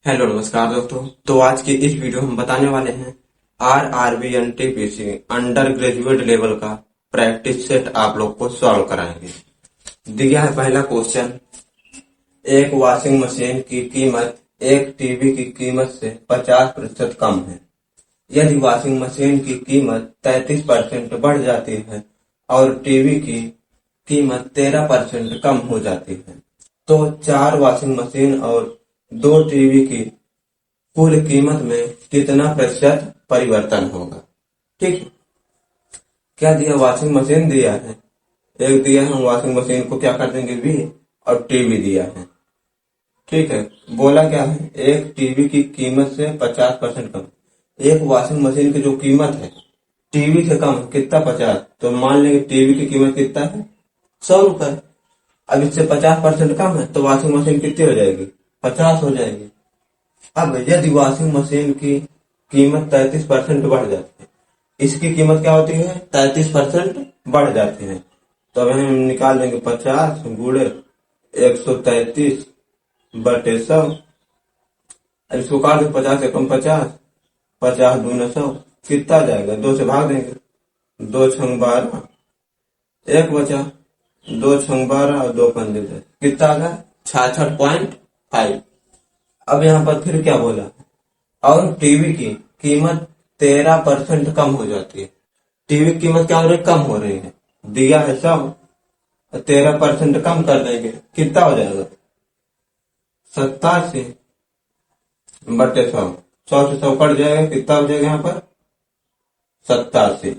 Hello नमस्कार दोस्तों। तो आज की इस वीडियो में हम बताने वाले हैं RRB NTPC under graduate level का प्रैक्टिस सेट आप लोग को सॉल्व कराएंगे। दिया है पहला क्वेश्चन, एक वॉशिंग मशीन की कीमत एक टीवी की कीमत से 50% कम है। यदि वॉशिंग मशीन की कीमत 33% बढ़ जाती है और टीवी की कीमत 13% कम हो जाती है, तो 4 वॉशिंग मशीन और 2 टीवी की कुल कीमत में कितना प्रतिशत परिवर्तन होगा। ठीक है, क्या दिया? वॉशिंग मशीन दिया है, एक दिया है, हम वॉशिंग मशीन को क्या कर देंगे V, और टीवी दिया है। ठीक है, बोला क्या है? एक टीवी की कीमत से 50% कम। एक वॉशिंग मशीन की जो कीमत है टीवी से कम कितना? 50। तो मान लेंगे टीवी की कीमत कितना है? 100 रुपए। अब इससे 50% कम है तो वॉशिंग मशीन कितनी हो जाएगी? 50 हो जाएगी। अब यदि वॉशिंग मशीन की कीमत 33% बढ़ जाती है, इसकी कीमत क्या होती है? 33% बढ़ जाती है। तो अब हम निकाल लेंगे 50 गुणे 133 बटे 100। अब इसको काट दो, 50 से कम 50, 50 दूना 100, कितना आ जाएगा? 2 से भाग देंगे, 2 छंग 12, 1 बचा, 2 छंग 12 और 2 पंजे 10, कितना आ गया? 66.5। अब यहाँ पर फिर क्या बोला? और टीवी की कीमत 13% कम हो जाती है। टीवी की कीमत क्या हो रही है? कम हो रही है। दिया है 100, 13% कम कर देंगे, कितना हो जाएगा? 87 बटे 100, 100 से 100 कट जाएगा, कितना हो जाएगा यहाँ पर? 87।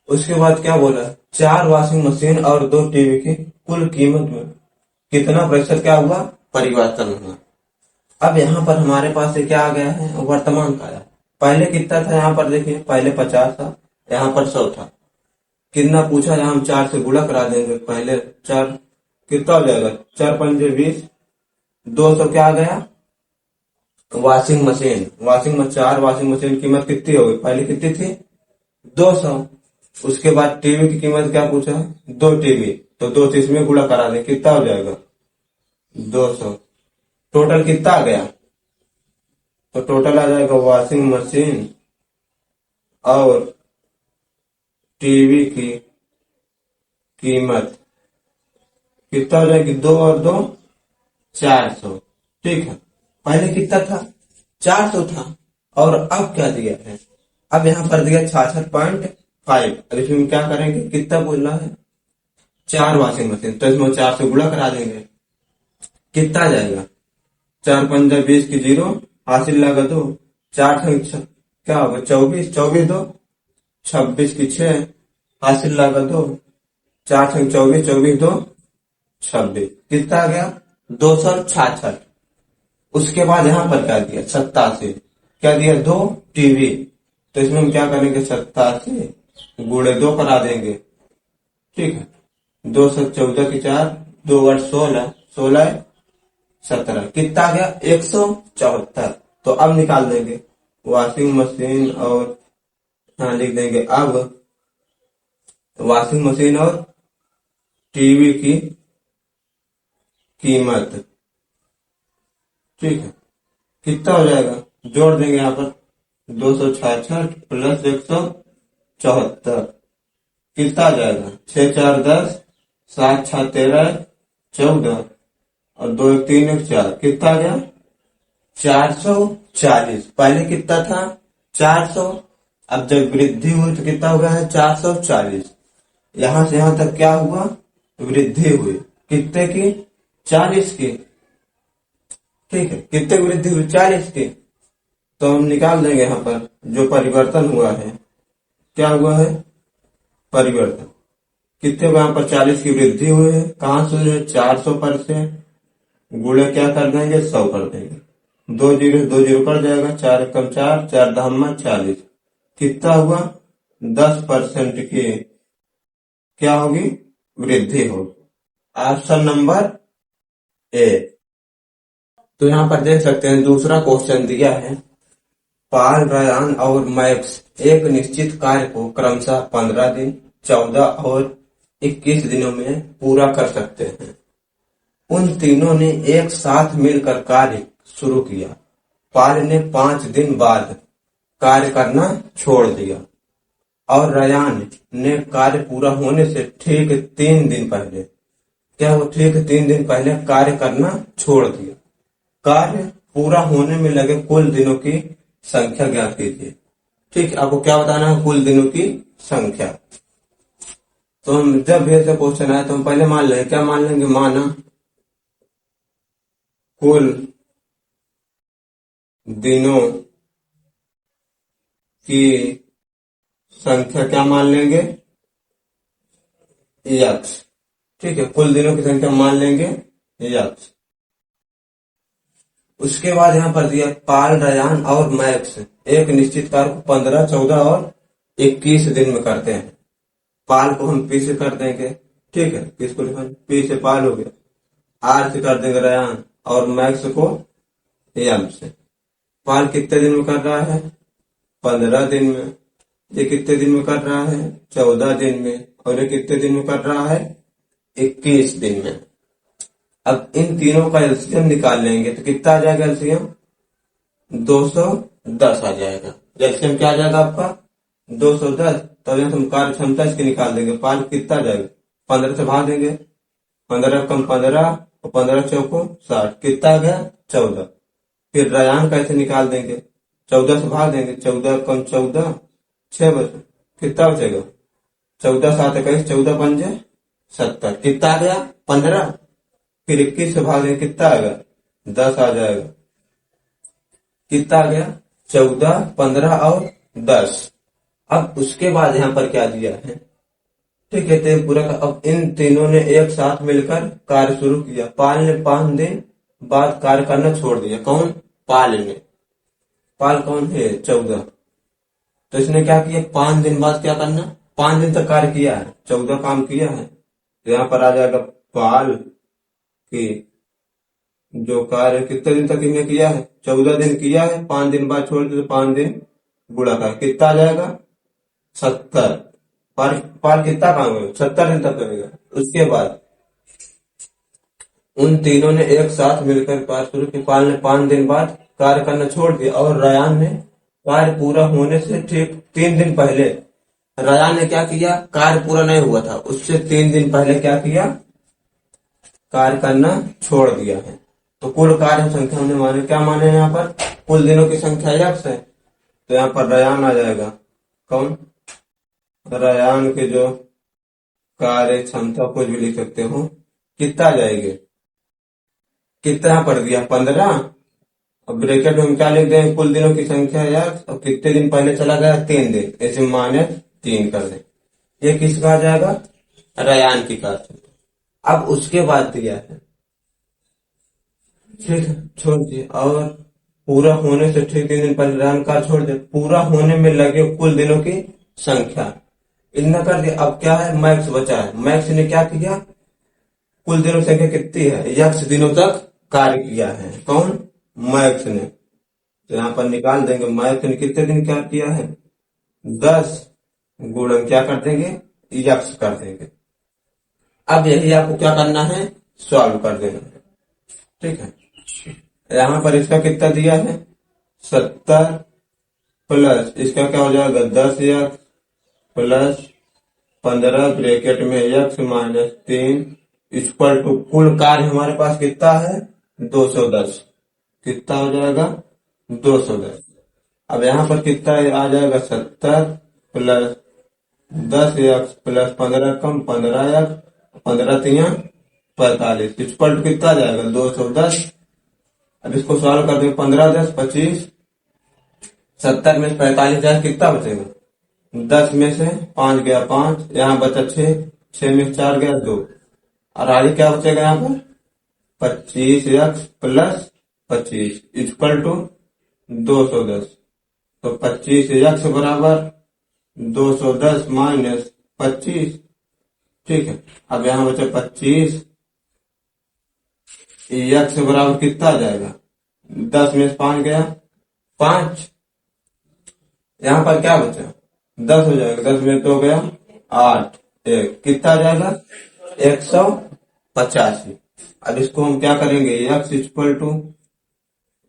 उसके बाद क्या बोला? 4 वॉशिंग मशीन और 2 टीवी की कुल कीमत में कितना प्रतिशत क्या हुआ? परिवर्तन हुआ। अब यहाँ पर हमारे पास क्या आ गया है? वर्तमान का। पहले कितना था? यहाँ पर देखिए, पहले 50 था, यहाँ पर 100 था। कितना पूछा? यहाँ हम 4 से गुणा करा देंगे। पहले 4, कितना हो जाएगा? 4 पंजे 20, 200 क्या आ गया? वॉशिंग मशीन, 4 वॉशिंग मशीन की कीमत कितनी हो गई? पहले कितनी थी? 200। उसके बाद टीवी की कीमत क्या पूछा? 2 टीवी, तो 2 से इसमें गुणा करा दें, कितना हो जाएगा? 200। टोटल कितना आ गया? तो टोटल आ जाएगा वॉशिंग मशीन और टीवी की कीमत कितना हो जाएगी? 2 और 2 400। ठीक है, पहले कितना था? 400 था। और अब क्या दिया है? अब यहाँ पर दिया 66.5। अब इसमें क्या करेंगे? कितना बोल रहा है? 4 वॉशिंग मशीन, तो इसमें 4 से गुणा करा देंगे, कितना आ जाएगा? 4 पंजा 20 की 0, हासिल लगा 2, 4 क्या होगा? 24, 24 2 26 की 6, हासिल लगा 2, 4 छंग 24, 24 2 26, कितना आ गया? 266। उसके बाद यहाँ पर क्या दिया? 87। क्या दिया? 2 टीवी, तो इसमें हम क्या करेंगे? 87 गुणे 2 करा देंगे। ठीक है, 2 से 14 की 4, 2 8 16, 16 17, कितना आ गया? 174। तो अब निकाल देंगे वॉशिंग मशीन और यहाँ लिख देंगे अब वॉशिंग मशीन और टीवी की कीमत। ठीक है, कितना हो जाएगा? जोड़ देंगे यहाँ पर 266 प्लस 174, कितना आ जाएगा? 6 4 10, 7 6 13 14 और 2 1 3 1 4, कितना आ गया? 440। पहले कितना था? 400। अब जब वृद्धि हुई तो कितना हो गया है? 440। यहां से यहां तक क्या हुआ? वृद्धि हुई, कितने की? 40 की। ठीक है, कितने की वृद्धि हुई? 40 की। तो हम निकाल देंगे यहाँ पर जो परिवर्तन हुआ है, क्या हुआ है? परिवर्तन कितने को? यहाँ पर 40 की वृद्धि हुई है। कहां से हुई है? 400 पर से गुणे क्या कर देंगे? 100 कर देंगे। 2 जीरो 2 जीरो कट जाएगा, 4 कम 4, 4 दहमा 40, कितना हुआ? 10% की क्या होगी? वृद्धि होगी। Option number A. तो यहाँ पर देख सकते हैं दूसरा क्वेश्चन दिया है, पाल, रायान और मैक्स एक निश्चित कार्य को क्रमशः 15 दिन, 14 और 21 दिनों में पूरा कर सकते हैं। उन तीनों ने एक साथ मिलकर कार्य शुरू किया पाल ने 5 दिन बाद कार्य करना छोड़ दिया और रयान ने कार्य पूरा होने से ठीक 3 दिन पहले, क्या वो ठीक 3 दिन पहले कार्य करना छोड़ दिया। कार्य पूरा होने में लगे कुल दिनों की संख्या ज्ञात कीजिए। ठीक, आपको क्या बताना है? कुल दिनों की संख्या। तो हम जब भी ऐसे क्वेश्चन आए तो हम पहले मान लेंगे, क्या मान लेंगे? माना कुल दिनों की संख्या क्या मान लेंगे? यक्स। ठीक है, कुल दिनों की संख्या मान लेंगे यक्स। उसके बाद यहाँ पर दिया पाल, रयान और मैक्स एक निश्चित कार्य को 15, 14 और 21 दिन में करते हैं। पाल को हम पी से कर देंगे। ठीक है, किसको लिखा? पी से पाल हो गया, आर से कर देंगे रयान और मैक्स को एम से। पाल कितने दिन में कर रहा है? 15 दिन में। ये कितने दिन में कर रहा है? 14 दिन में। और ये कितने दिन में कर रहा है? 21 दिन में। अब इन तीनों का एलसीएम निकाल लेंगे तो कितना आ जाएगा? एलसीएम 210 आ जाएगा। एलसीएम क्या आ जाएगा आपका? 210। तब हम कार्य क्षमता इसकी निकाल देंगे। पाल कितना आ जाएगा? 15 से भाग देंगे, 15 कम 15 और 15 चौको 60, कितना आ गया? 14। फिर रयान कैसे निकाल देंगे? 14 से भाग देंगे, 14 कम 14 6 बचे, कितना बचेगा? 14 7 21, 14 पंजे 70, कितना आ गया? 15। फिर 21 से भाग देंगे, कितना आएगा? 10 आ जाएगा। कितना आ गया? 14, 15 और 10। अब उसके बाद यहाँ पर क्या दिया है? ठीक है, तो पूरा अब इन तीनों ने एक साथ मिलकर कार्य शुरू किया। पाल ने 5 दिन बाद कार्य करना छोड़ दिया। कौन? पाल ने। पाल कौन है? 14। तो इसने क्या किया? 5 दिन बाद क्या करना? 5 दिन तक कार्य किया है, 14 काम किया है। तो यहाँ पर आ जाएगा पाल की जो कार्य कितने दिन तक इन्हें किया है? 14 दिन किया है, 5 दिन बाद छोड़ दिया तो 5 दिन गुणा का कितना आ जाएगा? 70। पाल कितना काम है? 70 दिन तक करेगा। उसके बाद उन तीनों ने एक साथ मिलकर कार्य शुरू किया। पाल ने 5 दिन बाद कार्य करना छोड़ दिया और रयान ने कार्य पूरा होने से ठीक 3 दिन पहले, रयान ने क्या किया? कार्य पूरा नहीं हुआ था, उससे 3 दिन पहले क्या किया? कार्य करना छोड़ दिया है। तो कुल कार्य संख्या हमने माने, क्या माने यहाँ पर? कुल दिनों की संख्या यक्स है। तो यहाँ पर रयान आ जाएगा। कौन? रयान के जो कार्य क्षमता कुछ भी लिख सकते हो, कितना आ जाएगी? कितना पड़ दिया? 15। अब ब्रैकेट में हम क्या लिख दें? कुल दिनों की संख्या यक्स और कितने दिन पहले चला गया? 3 दिन, ऐसे -3 कर दें। ये किसका आ जाएगा? रयान की कार्य। अब उसके बाद दिया है, ठीक है, छोड़ दिए और पूरा होने से ठीक 3 दिन पहले रयान कार्य छोड़ दिया। पूरा होने में लगे कुल दिनों की संख्या इतना कर दिया। अब क्या है? मैक्स बचा है। मैक्स ने क्या किया? कुल दिनों की संख्या कितनी है? यक्स दिनों तक कार्य किया है। कौन? मैक्स ने। तो यहाँ पर निकाल देंगे, मैक्स ने कितने दिन क्या किया है? 10 गुणन क्या कर देंगे? यक्स कर देंगे। अब यही आपको क्या करना है? सॉल्व कर देना है। ठीक है, यहाँ पर इसका कितना दिया है? 70 प्लस इसका क्या हो जाएगा? 10 यक्स प्लस 15 ब्रैकेट में यक्स -3 इक्वल टू कुल कार्य हमारे पास कितना है? 210। कितना हो जाएगा? 210। अब यहाँ पर कितना आ जाएगा? 70 प्लस 10 यक्स प्लस 15 कम 15 यक्स, 15 3 45 इक्वल टू कितना आ जाएगा? 210। अब इसको सॉल्व कर देंगे। 15 10 25, 70 में 45 जाए कितना बचेगा? 10 में से 5 गया 5, यहाँ बचा 6 में 4 गया 2 और आगे क्या बचेगा? यहाँ पर 25 यक्स प्लस 25 इक्वल टू 210। तो 25 यक्स बराबर 210 माइनस 25। ठीक है, अब यहाँ बचा 25 यक्स बराबर कितना आ जाएगा? 10 में से 5 गया 5, यहाँ पर क्या बचा? 10 हो जाएगा। 10 में 2 गया 8, 1 कितना आ जाएगा? 185। अब इसको हम क्या करेंगे? यक्स इक्वल टू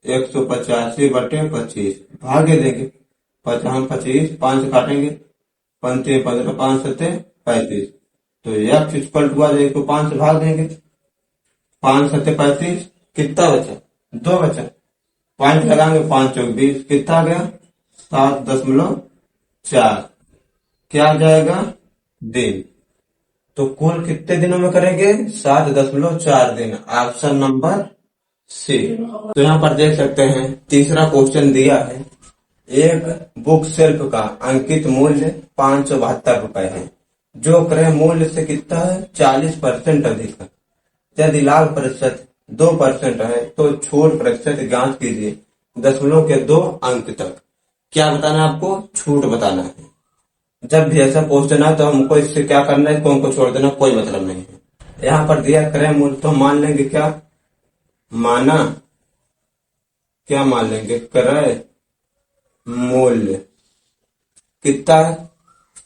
185/25 भागे देंगे। 25 5 से काटेंगे, 15 15 5 7 35। तो x इक्वल टू आ जाएगी, तो 5 से भाग देंगे। 5 7 35, कितना बचा? 2 बचा। पॉइंट लगाएंगे, 5 चौक 20, कितना आ गया? 7.4। क्या आ जाएगा? दिन। तो कुल कितने दिनों में करेंगे? 7.4 दिन। Option number C. तो यहाँ पर देख सकते हैं तीसरा क्वेश्चन दिया है, एक बुक शेल्फ का अंकित मूल्य 572 रुपए है, जो क्रय मूल्य से कितना है? 40% अधिक है। यदि लाभ प्रतिशत 2% है तो छूट प्रतिशत ज्ञात कीजिए दशमलव के 2 अंक तक। क्या बताना है आपको? छूट बताना है। जब भी ऐसा क्वेश्चन है तो हमको इससे क्या करना है, कौन को छोड़ देना, कोई मतलब नहीं है। यहाँ पर दिया क्रय मूल्य, तो मान लेंगे क्या? माना क्या मान लेंगे? क्रय मूल्य कितना है?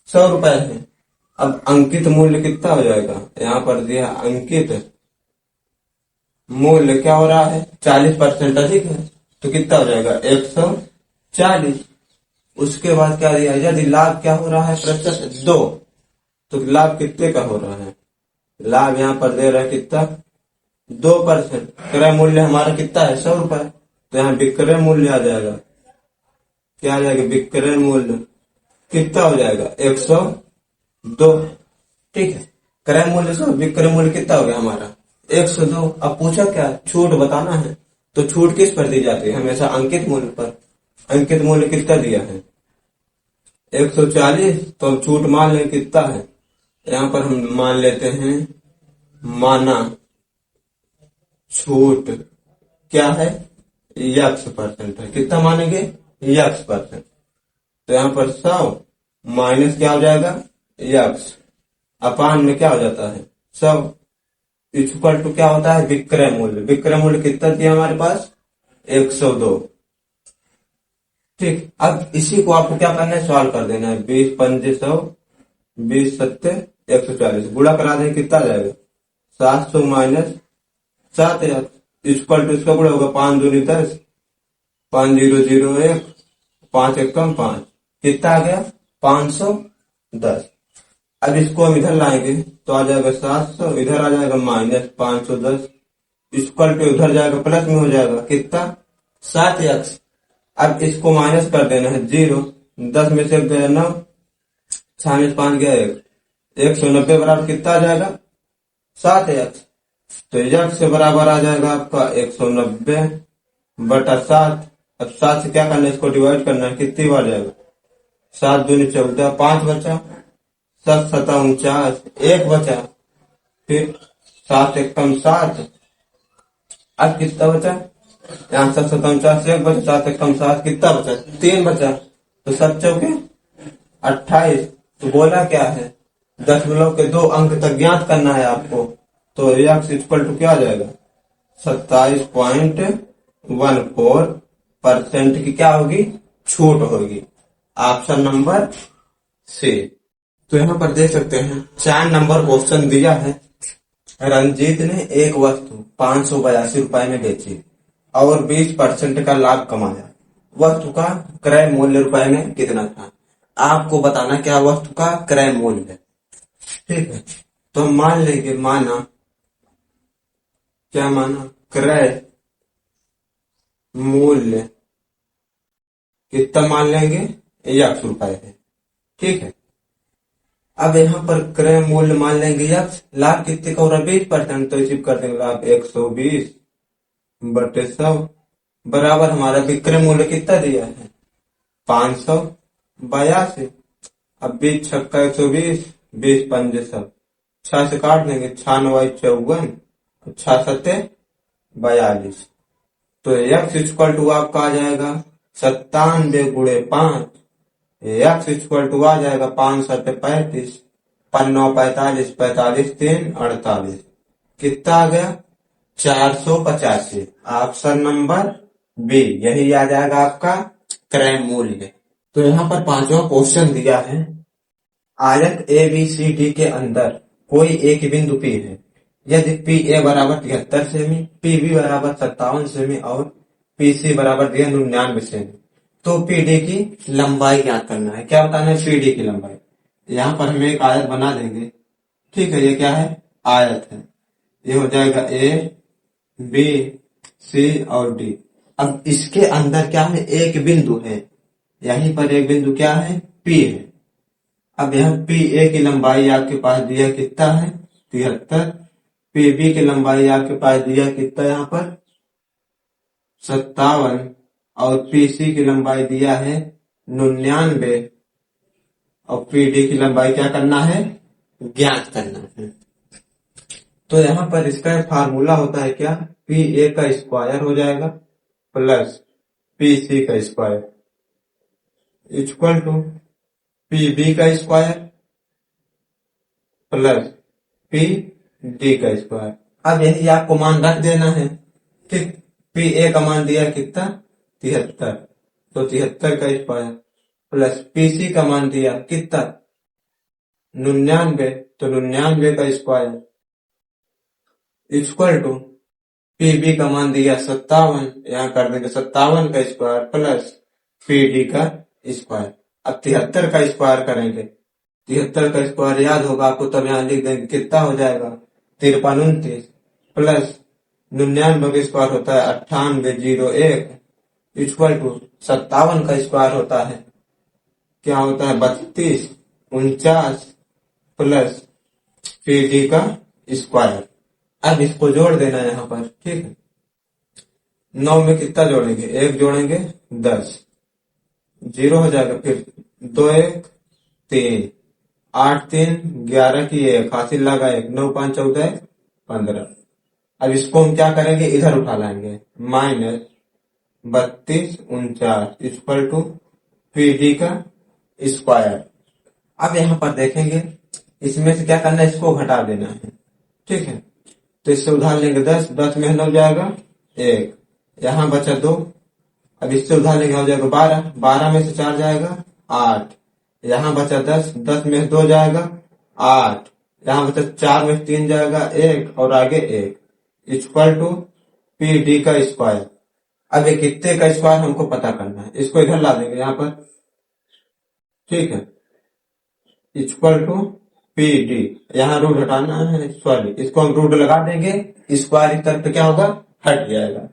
100 रुपए है। अब अंकित मूल्य कितना हो जाएगा? यहाँ पर दिया अंकित मूल्य क्या हो रहा है? 40% अधिक है, तो कितना हो जाएगा? 140। उसके बाद क्या दिया? यदि लाभ क्या हो रहा है? प्रतिशत 2, तो लाभ कितने का हो रहा है? लाभ यहाँ पर दे रहा है कितना? 2%। क्रय मूल्य हमारा कितना है? 100 रुपए। तो यहाँ विक्रय मूल्य आ जाएगा, क्या आ जाएगा? विक्रय मूल्य कितना हो जाएगा? 102। ठीक है, क्रय मूल्य 100, विक्रय मूल्य कितना हो गया हमारा? 102। अब पूछा क्या? छूट बताना है। तो छूट किस पर दी जाती है? हमेशा अंकित मूल्य पर। अंकित मूल्य कितना दिया है? 140। तो हम छूट मान लें कितना है? यहाँ पर हम मान लेते हैं, माना छूट क्या है? x% है। कितना मानेंगे? x%। तो यहाँ पर 100 माइनस क्या हो जाएगा? x अपान में क्या हो जाता है? 100 इक्वल टू क्या होता है? विक्रय मूल्य। विक्रय मूल्य कितना दिया हमारे पास? 102। ठीक, अब इसी को आपको क्या करना है? सॉल्व कर देना है। 20 पंजे 100, 20 सत्ते 140, गुणा करा दें, कितना आ जाएगा? 700 माइनस 7 इक्वल टू इसका गुणा होगा 5 दूनी 10, 5 0 0 1, 5 1 5, कितना आ गया? 510। अब इसको हम इधर लाएंगे तो आ जाएगा 700, इधर आ जाएगा माइनस 510, इक्वल टू उधर जाएगा प्लस में हो जाएगा कितना? 7x। अब इसको माइनस कर देना है 0, 10 में से 1 गया 9, 6 में 5 गया 1, 190 बराबर कितना आ जाएगा? 7x। तो x से बराबर आ जाएगा आपका 190/7। अब 7 से क्या करना है? इसको डिवाइड करना है, कितनी बार जाएगा? 7 दूनी 14, 5 बचा, 7 7 49, 1 बचा, फिर 7 1 7। अब कितना बचा? यहाँ 7 7 49 से 1 बचा, 7 1 7, कितना बचा? 3 बचा। तो 7 चौके 28। तो बोला क्या है? दशमलव के 2 अंक तक ज्ञात करना है आपको। तो x इक्वल टू क्या आ जाएगा? 27.14% की क्या होगी? छूट होगी। Option number C. तो यहाँ पर देख सकते हैं 4 नंबर क्वेश्चन दिया है। रंजीत ने एक वस्तु 582 रुपए में बेची और 20% का लाभ कमाया। वस्तु का क्रय मूल्य रुपए में कितना था? आपको बताना क्या वस्तु का क्रय मूल्य है। ठीक है, तो हम मान लेंगे, माना क्या माना? क्रय मूल्य कितना मान लेंगे? 1 रुपए है। ठीक है, अब यहाँ पर क्रय मूल्य मान लेंगे x, लाभ कितने का हो रहा है? 20%। तो इसी कर देंगे लाभ 120/100 बराबर हमारा विक्रय मूल्य कितना दिया है? 582। अब 20 छक्का 120, 20 पंजे 100, 6 से काट देंगे, 6 9 54, 6 7 42। तो x इक्वल टू आपका आ जाएगा 97 गुणे 5। x इक्वल टू आ जाएगा 5 7 35, 5 9 45, 45 3 48, कितना आ गया? 485। ऑप्शन नंबर बी, यही आ जाएगा आपका क्रय मूल्य। तो यहाँ पर 5वां क्वेश्चन दिया है, आयत ABCD के अंदर कोई एक बिंदु P है। यदि PA बराबर 73 सेमी, PB बराबर 57 सेमी और पीसी बराबर दिया 99 सेमी। तो पीडी की लंबाई ज्ञात करना है। क्या बताना है? पीडी की लंबाई। यहाँ पर हम एक आयत बना देंगे। ठीक है, ये क्या है? आयत है। ये हो जाएगा ए, बी, सी और डी। अब इसके अंदर क्या है? एक बिंदु है। यहीं पर एक बिंदु क्या है? पी है। अब यहाँ पी ए की लंबाई आपके पास दिया कितना है? 73। पी बी की लंबाई आपके पास दिया कितना यहाँ पर? 57। और पी सी की लंबाई दिया है 99। और पी डी की लंबाई क्या करना है? ज्ञात करना है। तो यहाँ पर इसका फार्मूला होता है क्या? पी ए का स्क्वायर हो जाएगा प्लस पी सी का square equal to P B का स्क्वायर प्लस पी डी का स्क्वायर। अब यही आपको मान रख देना है। ठीक, पी ए का मान दिया कितना? 73। तो 73 का स्क्वायर प्लस पी सी का मान दिया कितना? 99। तो 99 का square equal to P B का मान दिया 57। यहाँ कर देंगे 57 का स्क्वायर प्लस पी डी का स्क्वायर। अब 73 का स्क्वायर करेंगे। 73 का स्क्वायर याद होगा आपको, तब यहाँ लिख देंगे कितना हो जाएगा? 53 प्लस 99 का स्क्वायर होता है 9801 इक्वल टू 57 का स्क्वायर होता है क्या होता है? 3249 प्लस पी डी का स्क्वायर। अब इसको जोड़ देना यहाँ पर। ठीक है, 9 में कितना जोड़ेंगे? 1 जोड़ेंगे 10, 0 हो जाएगा। फिर 2 1 3, 8 3 11 की 1 हासिल लगा 1, 9 5 14 15। अब इसको हम क्या करेंगे? इधर उठा लाएंगे। Minus 3249 equal to P D का स्क्वायर। अब यहाँ पर देखेंगे इसमें से क्या करना है? इसको घटा देना है। ठीक है, तो इससे उधार लेंगे 10, 10 में हो जाएगा 1, यहाँ बचा 2। अब इससे उधार लेंगे हो जाएगा 12, 12 में से 4 जाएगा 8, यहाँ बचा 10, 10 में 2 जाएगा 8, यहाँ बचा 4 में 3 जाएगा 1 और आगे 1 इक्वल टू पी डी का स्क्वायर। अब ये कितने का स्क्वायर हमको पता करना है। इसको इधर ला देंगे यहाँ पर। ठीक है, इक्वल टू पी डी। यहाँ रूट हटाना है, सॉरी, इसको हम रूट लगा देंगे। स्क्वायर इस तरफ क्या होगा? हट जाएगा।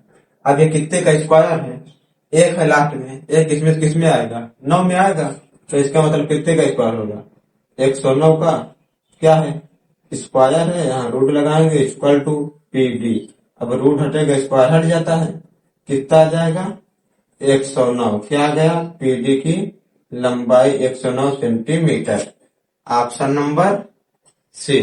अब ये कितने का स्क्वायर है? 1 है लास्ट में, 1 इसमें किसमें आएगा? 9 में आएगा। तो इसका मतलब कितने का स्क्वायर होगा? 109 का क्या है? स्क्वायर है। यहाँ रूट लगाएंगे इक्वल टू पी डी। अब रूट हटेगा, स्क्वायर हट जाता है। कितना आ जाएगा? 109। क्या आ गया? पी डी की लंबाई 109 सेंटीमीटर। ऑप्शन नंबर सी।